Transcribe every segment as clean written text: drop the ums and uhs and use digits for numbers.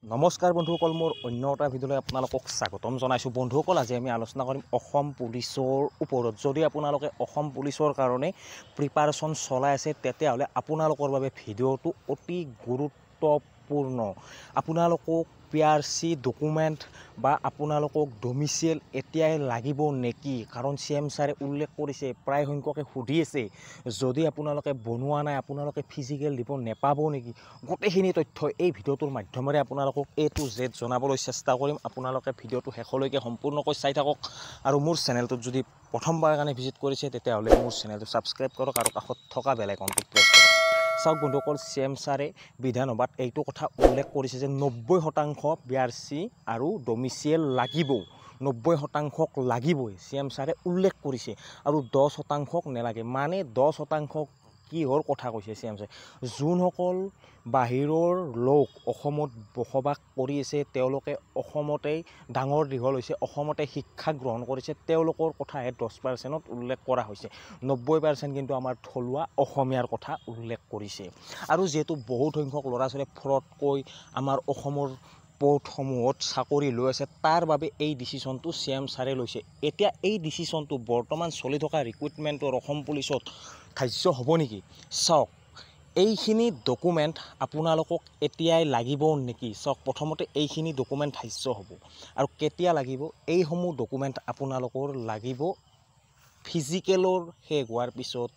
নমস্কাৰ বন্ধুসকল, মোৰ অন্য এটা ভিডিঅ'লৈ আপোনালোকক স্বাগতম জনাইছোঁ। বন্ধুসকল, আজি আমি আলোচনা কৰিম অসম পুলিচৰ ওপৰত। যদি আপোনালোকে অসম পুলিচৰ কাৰণে প্ৰিপাৰেশ্যন চলাই আছে, তেতিয়াহ'লে আপোনালোকৰ বাবে ভিডিঅ'টো অতি গুৰুত্বপূৰ্ণ। আপোনালোকক PRC ডকুমেণ্ট বা আপোনালোকক ডমিচিয়েল এতিয়াই লাগিব নেকি? কাৰণ CM ছাৰে উল্লেখ কৰিছে, প্ৰায় সংখ্যকে সুধি আছে, যদি আপোনালোকে বনোৱা নাই আপোনালোকে ফিজিকেল দিব নেপাব নেকি? গোটেইখিনি তথ্য এই ভিডিঅ'টোৰ মাধ্যমেৰে আপোনালোকক A to Z জনাবলৈ চেষ্টা কৰিম। আপোনালোকে ভিডিঅ'টো শেষলৈকে সম্পূৰ্ণকৈ চাই থাকক আৰু মোৰ চেনেলটোত যদি প্ৰথমবাৰৰ কাৰণে ভিজিট কৰিছে, তেতিয়াহ'লে মোৰ চেনেলটো ছাবস্ক্ৰাইব কৰক আৰু কাষত থকা বেল আইকনটো প্ৰেছ কৰক। চাওক বন্ধুসকল, CM ছাৰে বিধানসভাত এইটো কথা উল্লেখ কৰিছে যে 90% PRC আৰু ডমিচিয়েল লাগিব। 90%ক লাগিবই, CM ছাৰে উল্লেখ কৰিছে, আৰু 10%ক নেলাগে। মানে 10% কিহৰ কথা কৈছে CM ছাৰে? যোনসকল বাহিৰৰ লোক অসমত বসবাস কৰি আছে, তেওঁলোকে অসমতেই ডাঙৰ দীঘল হৈছে, অসমতে শিক্ষা গ্ৰহণ কৰিছে, তেওঁলোকৰ কথাহে 10%ত উল্লেখ কৰা হৈছে। 90% কিন্তু আমাৰ থলুৱা অসমীয়াৰ কথা উল্লেখ কৰিছে। আৰু যিহেতু বহুত সংখ্যক ল'ৰা ছোৱালী ফ্ৰডকৈ আমাৰ অসমৰ পদসমূহত চাকৰি লৈ আছে, তাৰ বাবে এই ডিচিশ্যনটো CM ছাৰে লৈছে। এতিয়া এই ডিচিশ্যনটো বৰ্তমান চলি থকা ৰিক্ৰুইটমেণ্টৰ অসম পুলিচত ধাৰ্য হ'ব নেকি? চাওক, এইখিনি ডকুমেণ্ট আপোনালোকক এতিয়াই লাগিব নেকি? চাওক, প্ৰথমতে এইখিনি ডকুমেণ্ট ধাৰ্য হ'ব, আৰু কেতিয়া লাগিব? এইসমূহ ডকুমেণ্ট আপোনালোকৰ লাগিব ফিজিকেলৰ শেষ হোৱাৰ পিছত,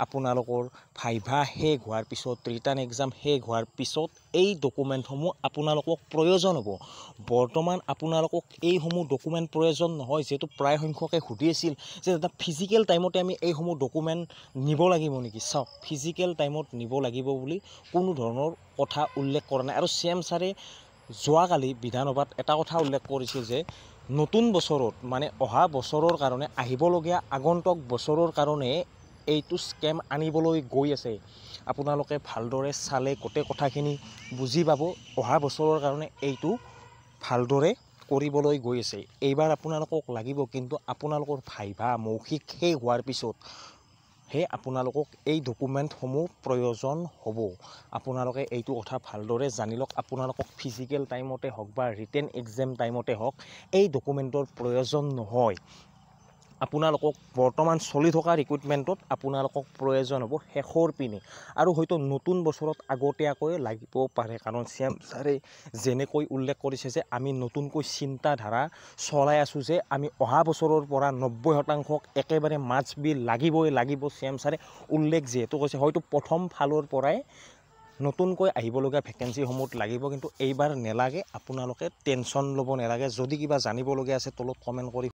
আপোনালোকৰ ভাইভা শেষ হোৱাৰ পিছত, ৰিটাৰ্ণ এক্সাম শেষ হোৱাৰ পিছত এই ডকুমেণ্টসমূহ আপোনালোকক প্ৰয়োজন হ'ব। বৰ্তমান আপোনালোকক এইসমূহ ডকুমেণ্ট প্ৰয়োজন নহয়, যিহেতু প্ৰায় সংখ্যকে সুধি আছিল যে দাদা ফিজিকেল টাইমতে আমি এইসমূহ ডকুমেণ্ট নিব লাগিব নেকি? চাওক, ফিজিকেল টাইমত নিব লাগিব বুলি কোনো ধৰণৰ কথা উল্লেখ কৰা নাই। আৰু CM ছাৰে যোৱাকালি বিধানসভাত এটা কথা উল্লেখ কৰিছিল যে নতুন বছৰত, মানে অহা বছৰৰ কাৰণে, আহিবলগীয়া আগন্তুক বছৰৰ কাৰণে এইটো স্কেম আনিবলৈ গৈ আছে। আপোনালোকে ভালদৰে চালে গোটেই কথাখিনি বুজি পাব। অহা বছৰৰ কাৰণে এইটো ভালদৰে কৰিবলৈ গৈ আছে। এইবাৰ আপোনালোকক লাগিব, কিন্তু আপোনালোকৰ ভাইভা মৌখিক শেষ হোৱাৰ পিছতহে আপোনালোকক এই ডকুমেণ্টসমূহ প্ৰয়োজন হ'ব। আপোনালোকে এইটো কথা ভালদৰে জানি লওক। আপোনালোকক ফিজিকেল টাইমতে হওক বা ৰিটেন এক্সাম টাইমতে হওক এই ডকুমেণ্টৰ প্ৰয়োজন নহয়। আপোনালোকক বৰ্তমান চলি থকা ৰিক্ৰুইটমেণ্টত আপোনালোকক প্ৰয়োজন হ'ব শেষৰ পিনে, আৰু হয়তো নতুন বছৰত আগতীয়াকৈ লাগিব পাৰে। কাৰণ CM ছাৰে যেনেকৈ উল্লেখ কৰিছে যে আমি নতুনকৈ চিন্তাধাৰা চলাই আছোঁ যে আমি অহা বছৰৰ পৰা 90%ক একেবাৰে মাষ্ট বি লাগিব। CM ছাৰে উল্লেখ যিহেতু কৈছে, হয়তো প্ৰথম ফালৰ পৰাই নতুনকৈ আহিবলগীয়া ভেকেঞ্চিসমূহত লাগিব, কিন্তু এইবাৰ নেলাগে। আপোনালোকে টেনশ্যন ল'ব নালাগে। যদি কিবা জানিবলগীয়া আছে তলত কমেণ্ট কৰি